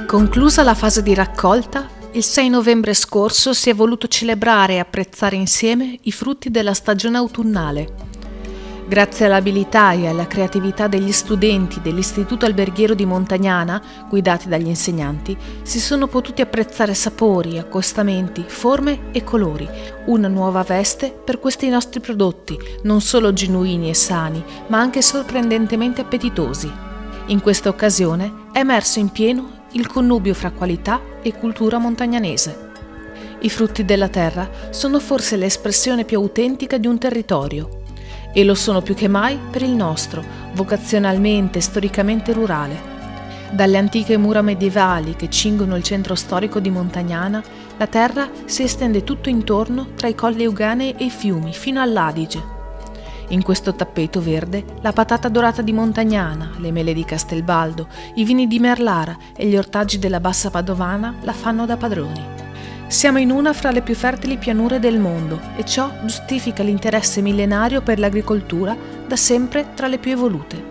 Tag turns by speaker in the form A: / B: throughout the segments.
A: Conclusa la fase di raccolta, il 6 novembre scorso si è voluto celebrare e apprezzare insieme i frutti della stagione autunnale. Grazie all'abilità e alla creatività degli studenti dell'Istituto Alberghiero di Montagnana, guidati dagli insegnanti, si sono potuti apprezzare sapori, accostamenti, forme e colori, una nuova veste per questi nostri prodotti, non solo genuini e sani, ma anche sorprendentemente appetitosi. In questa occasione è emerso in pieno il connubio fra qualità e cultura montagnanese. I frutti della terra sono forse l'espressione più autentica di un territorio e lo sono più che mai per il nostro, vocazionalmente e storicamente rurale. Dalle antiche mura medievali che cingono il centro storico di Montagnana, la terra si estende tutto intorno tra i colli euganei e i fiumi fino all'Adige. In questo tappeto verde, la patata dorata di Montagnana, le mele di Castelbaldo, i vini di Merlara e gli ortaggi della Bassa Padovana la fanno da padroni. Siamo in una fra le più fertili pianure del mondo e ciò giustifica l'interesse millenario per l'agricoltura, da sempre tra le più evolute.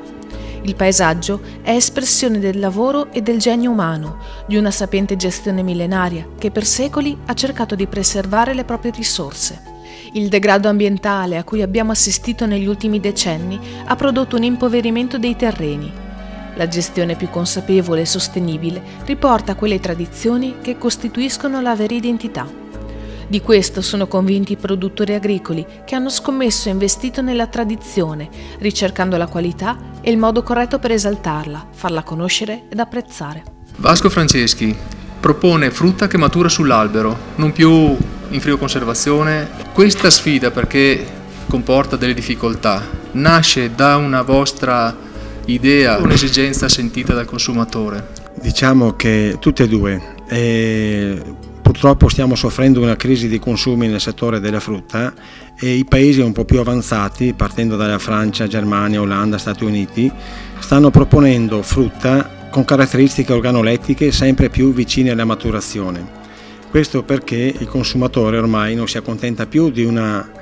A: Il paesaggio è espressione del lavoro e del genio umano, di una sapiente gestione millenaria che per secoli ha cercato di preservare le proprie risorse. Il degrado ambientale a cui abbiamo assistito negli ultimi decenni ha prodotto un impoverimento dei terreni. La gestione più consapevole e sostenibile riporta quelle tradizioni che costituiscono la vera identità. Di questo sono convinti i produttori agricoli che hanno scommesso e investito nella tradizione, ricercando la qualità e il modo corretto per esaltarla, farla conoscere ed apprezzare.
B: Vasco Franceschi propone frutta che matura sull'albero, non più in frioconservazione. Questa sfida, perché comporta delle difficoltà, nasce da una vostra idea, un'esigenza sentita dal consumatore?
C: Diciamo che tutte e due. Purtroppo stiamo soffrendo una crisi di consumi nel settore della frutta e i paesi un po' più avanzati, partendo dalla Francia, Germania, Olanda, Stati Uniti, stanno proponendo frutta con caratteristiche organolettiche sempre più vicine alla maturazione. Questo perché il consumatore ormai non si accontenta più di una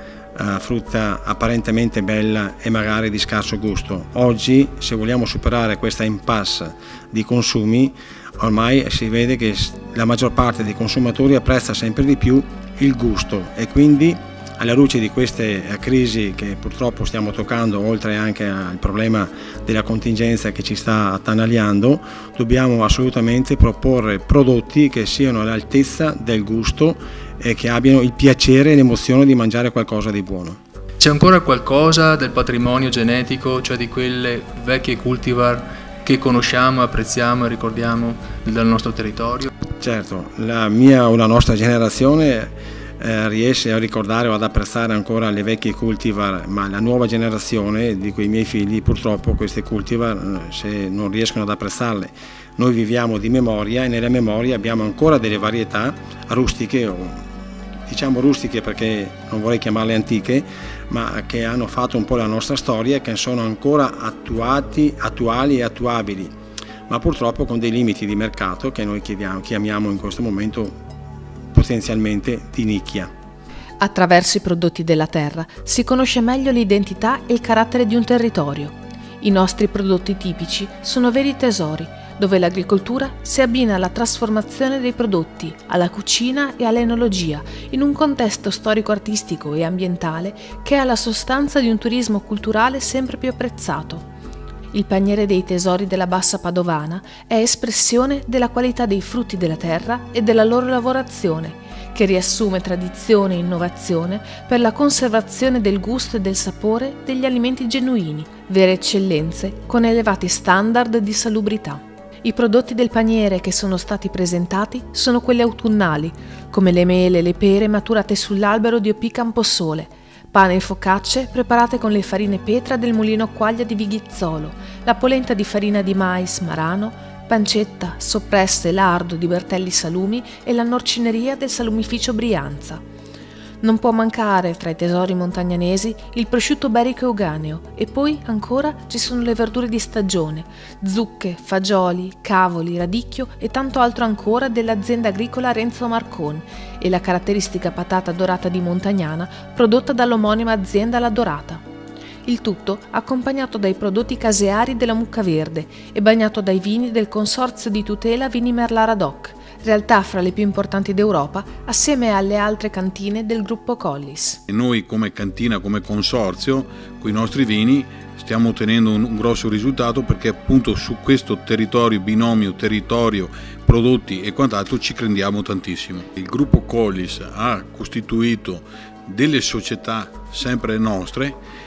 C: frutta apparentemente bella e magari di scarso gusto. Oggi, se vogliamo superare questa impasse di consumi, ormai si vede che la maggior parte dei consumatori apprezza sempre di più il gusto e quindi, alla luce di queste crisi che purtroppo stiamo toccando, oltre anche al problema della contingenza che ci sta attanagliando, dobbiamo assolutamente proporre prodotti che siano all'altezza del gusto e che abbiano il piacere e l'emozione di mangiare qualcosa di buono.
B: C'è ancora qualcosa del patrimonio genetico, cioè di quelle vecchie cultivar che conosciamo, apprezziamo e ricordiamo dal nostro territorio?
C: Certo, la mia o la nostra generazione riesce a ricordare o ad apprezzare ancora le vecchie cultivar, ma la nuova generazione di quei miei figli purtroppo queste cultivar non riescono ad apprezzarle. Noi viviamo di memoria e nella memoria abbiamo ancora delle varietà rustiche, diciamo rustiche perché non vorrei chiamarle antiche, ma che hanno fatto un po' la nostra storia e che sono ancora attuali e attuabili, ma purtroppo con dei limiti di mercato che noi chiamiamo in questo momento potenzialmente di nicchia.
A: Attraverso i prodotti della terra si conosce meglio l'identità e il carattere di un territorio. I nostri prodotti tipici sono veri tesori, dove l'agricoltura si abbina alla trasformazione dei prodotti, alla cucina e all'enologia, in un contesto storico-artistico e ambientale che ha la sostanza di un turismo culturale sempre più apprezzato. Il paniere dei tesori della Bassa Padovana è espressione della qualità dei frutti della terra e della loro lavorazione, che riassume tradizione e innovazione per la conservazione del gusto e del sapore degli alimenti genuini, vere eccellenze con elevati standard di salubrità. I prodotti del paniere che sono stati presentati sono quelli autunnali, come le mele e le pere maturate sull'albero di Opì Camposole, pane e focacce preparate con le farine Petra del mulino Quaglia di Vighizzolo, la polenta di farina di mais Marano, pancetta, soppresse, lardo di Bertelli Salumi e la norcineria del salumificio Brianza. Non può mancare tra i tesori montagnanesi il prosciutto iberico euganeo e poi ancora ci sono le verdure di stagione, zucche, fagioli, cavoli, radicchio e tanto altro ancora dell'azienda agricola Renzo Marcon e la caratteristica patata dorata di Montagnana prodotta dall'omonima azienda La Dorata. Il tutto accompagnato dai prodotti caseari della Mucca Verde e bagnato dai vini del Consorzio di Tutela Vini Merlara DOC, realtà fra le più importanti d'Europa, assieme alle altre cantine del gruppo Collis.
D: Noi come cantina, come consorzio, con i nostri vini stiamo ottenendo un grosso risultato, perché appunto su questo territorio, binomio territorio, prodotti e quant'altro, ci crediamo tantissimo. Il gruppo Collis ha costituito delle società sempre nostre.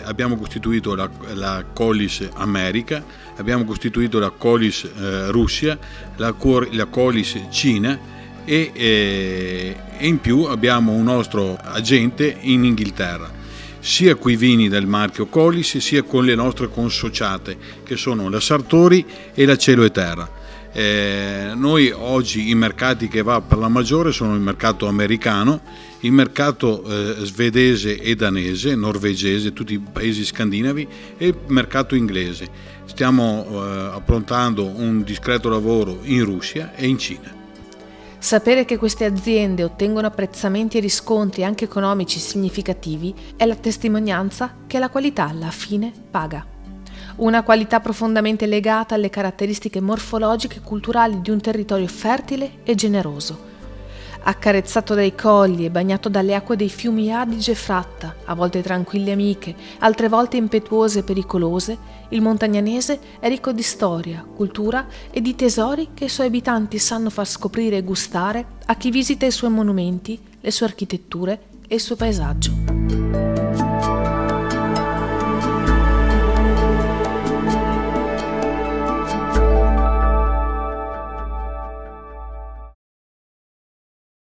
D: Abbiamo costituito la Collis America, abbiamo costituito la Collis Russia, la Collis Cina e in più abbiamo un nostro agente in Inghilterra, sia con i vini del marchio Collis sia con le nostre consociate che sono la Sartori e la Cielo e Terra. Noi oggi i mercati che va per la maggiore sono il mercato americano, il mercato svedese e danese, norvegese, tutti i paesi scandinavi, e il mercato inglese. Stiamo approntando un discreto lavoro in Russia e in Cina.
A: Sapere che queste aziende ottengono apprezzamenti e riscontri anche economici significativi è la testimonianza che la qualità alla fine paga. Una qualità profondamente legata alle caratteristiche morfologiche e culturali di un territorio fertile e generoso. Accarezzato dai colli e bagnato dalle acque dei fiumi Adige e Fratta, a volte tranquille amiche, altre volte impetuose e pericolose, il Montagnanese è ricco di storia, cultura e di tesori che i suoi abitanti sanno far scoprire e gustare a chi visita i suoi monumenti, le sue architetture e il suo paesaggio.